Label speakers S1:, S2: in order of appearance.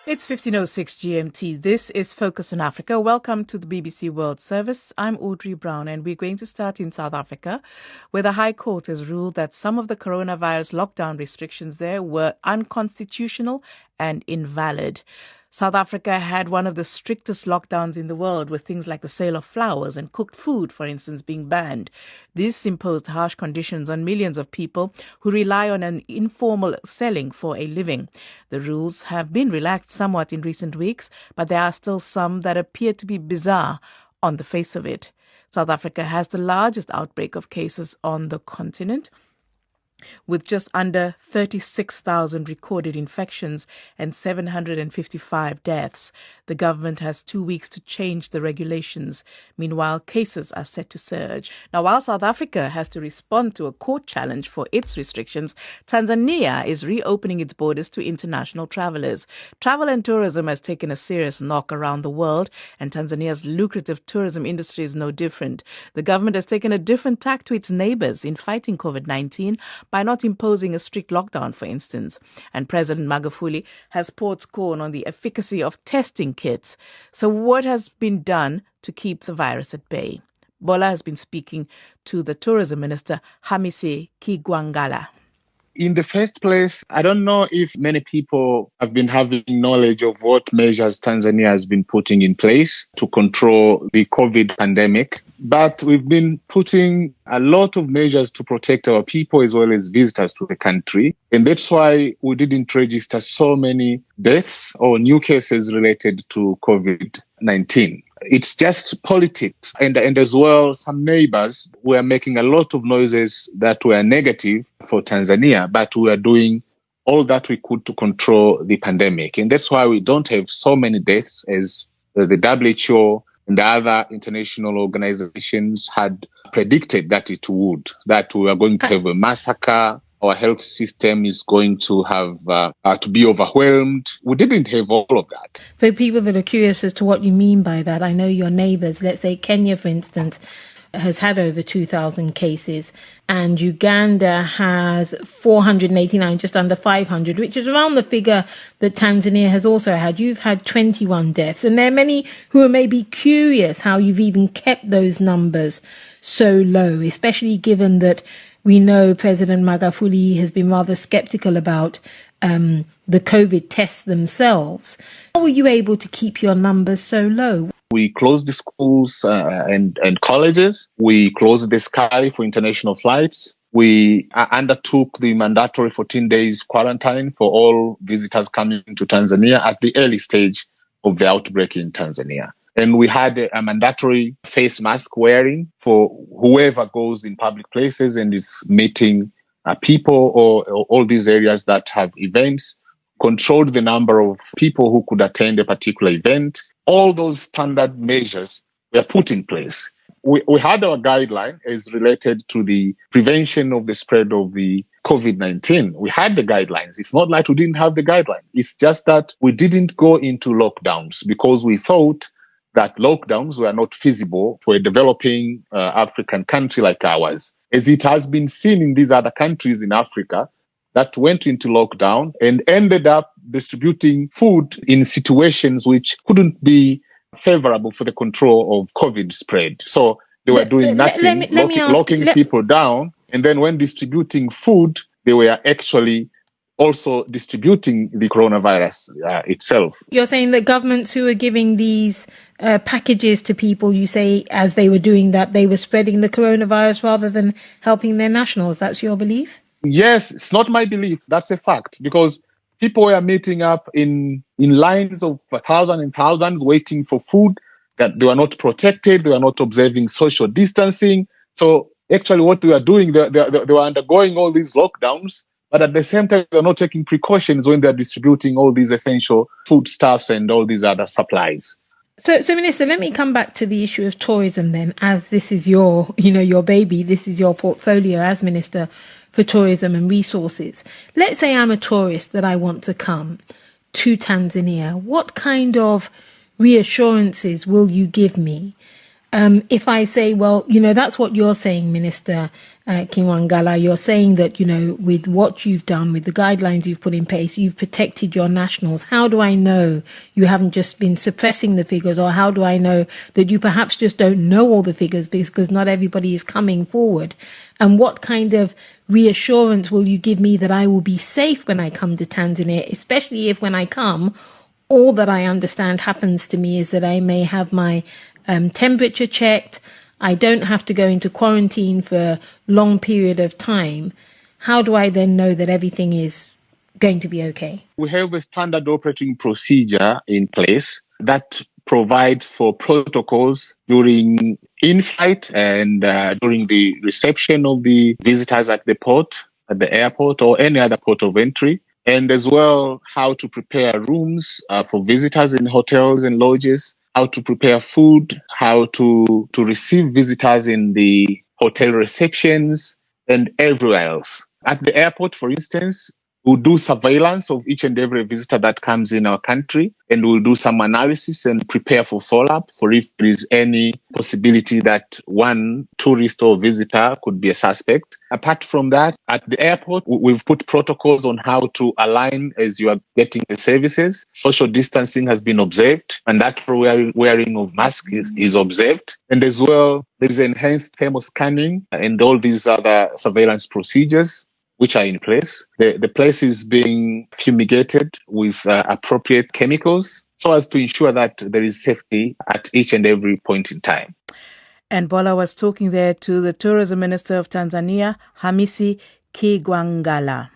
S1: It's 15:06 GMT. This is Focus on Africa. Welcome to the BBC World Service. I'm Audrey Brown, and we're going to start in South Africa, where the High Court has ruled that some of the coronavirus lockdown restrictions there were unconstitutional and invalid. South Africa had one of the strictest lockdowns in the world, with things like the sale of flowers and cooked food, for instance, being banned. This imposed harsh conditions on millions of people who rely on an informal selling for a living. The rules have been relaxed somewhat in recent weeks, but there are still some that appear to be bizarre on the face of it. South Africa has the largest outbreak of cases on the continent, with just under 36,000 recorded infections and 755 deaths. The government has 2 weeks to change the regulations. Meanwhile, cases are set to surge. Now, while South Africa has to respond to a court challenge for its restrictions, Tanzania is reopening its borders to international travelers. Travel and tourism has taken a serious knock around the world, and Tanzania's lucrative tourism industry is no different. The government has taken a different tack to its neighbors in fighting COVID-19 by not imposing a strict lockdown, for instance. And President Magufuli has poured scorn on the efficacy of testing kits. So what has been done to keep the virus at bay? Bola has been speaking to the tourism minister, Hamise Kigwangala.
S2: In the first place, I don't know if many people have been having knowledge of what measures Tanzania has been putting in place to control the COVID pandemic. But we've been putting a lot of measures to protect our people as well as visitors to the country. And that's why we didn't register so many deaths or new cases related to COVID-19. It's just politics. And as well, some neighbors were making a lot of noises that were negative for Tanzania, but we are doing all that we could to control the pandemic. And that's why we don't have so many deaths as the WHO and the other international organizations had predicted that it would, that we are going to have a massacre. Our health system is going to have to be overwhelmed. We didn't have all of that.
S3: For people that are curious as to what you mean by that, I know your neighbours, let's say Kenya, for instance, has had over 2,000 cases, and Uganda has 489, just under 500, which is around the figure that Tanzania has also had. You've had 21 deaths, and there are many who are maybe curious how you've even kept those numbers so low, especially given that we know President Magufuli has been rather sceptical about the COVID tests themselves. How were you able to keep your numbers so low?
S2: We closed the schools and colleges. We closed the sky for international flights. We undertook the mandatory 14 days quarantine for all visitors coming to Tanzania at the early stage of the outbreak in Tanzania. And we had a mandatory face mask wearing for whoever goes in public places and is meeting people or all these areas that have events, controlled the number of people who could attend a particular event. All those standard measures were put in place. We had our guideline as related to the prevention of the spread of the COVID-19. We had the guidelines. It's not like we didn't have the guideline. It's just that we didn't go into lockdowns because we thought that lockdowns were not feasible for a developing African country like ours. As it has been seen in these other countries in Africa that went into lockdown and ended up distributing food in situations which couldn't be favorable for the control of COVID spread. So they were doing nothing, locking people down. And then when distributing food, they were actually also distributing the coronavirus itself.
S3: You're saying that governments who are giving these packages to people, you say as they were doing that, they were spreading the coronavirus rather than helping their nationals. That's your belief?
S2: Yes, it's not my belief. That's a fact, because people were meeting up in lines of thousands and thousands waiting for food, that they were not protected. They were not observing social distancing. So actually what they were doing, they were undergoing all these lockdowns, but at the same time, they're not taking precautions when they're distributing all these essential foodstuffs and all these other supplies.
S3: So, Minister, let me come back to the issue of tourism then, as this is your baby, this is your portfolio as Minister for Tourism and Resources. Let's say I'm a tourist that I want to come to Tanzania. What kind of reassurances will you give me If I say, well, that's what you're saying, Minister Kinwangala, you're saying that, with what you've done, with the guidelines you've put in place, you've protected your nationals. How do I know you haven't just been suppressing the figures, or how do I know that you perhaps just don't know all the figures because not everybody is coming forward? And what kind of reassurance will you give me that I will be safe when I come to Tanzania, especially if when I come, all that I understand happens to me is that I may have my temperature checked. I don't have to go into quarantine for a long period of time. How do I then know that everything is going to be okay?
S2: We have a standard operating procedure in place that provides for protocols during in-flight and during the reception of the visitors at the port, at the airport, or any other port of entry. And as well, how to prepare rooms for visitors in hotels and lodges, how to prepare food, how to receive visitors in the hotel receptions and everywhere else. At the airport, for instance, we'll do surveillance of each and every visitor that comes in our country, and we'll do some analysis and prepare for follow-up for if there is any possibility that one tourist or visitor could be a suspect. Apart from that, at the airport, we've put protocols on how to align as you are getting the services. Social distancing has been observed, and that wearing of masks is observed. And as well, there is enhanced thermal scanning and all these other surveillance procedures which are in place. The place is being fumigated with appropriate chemicals so as to ensure that there is safety at each and every point in time.
S1: And Bola was talking there to the Tourism Minister of Tanzania, Hamisi Kigwangala.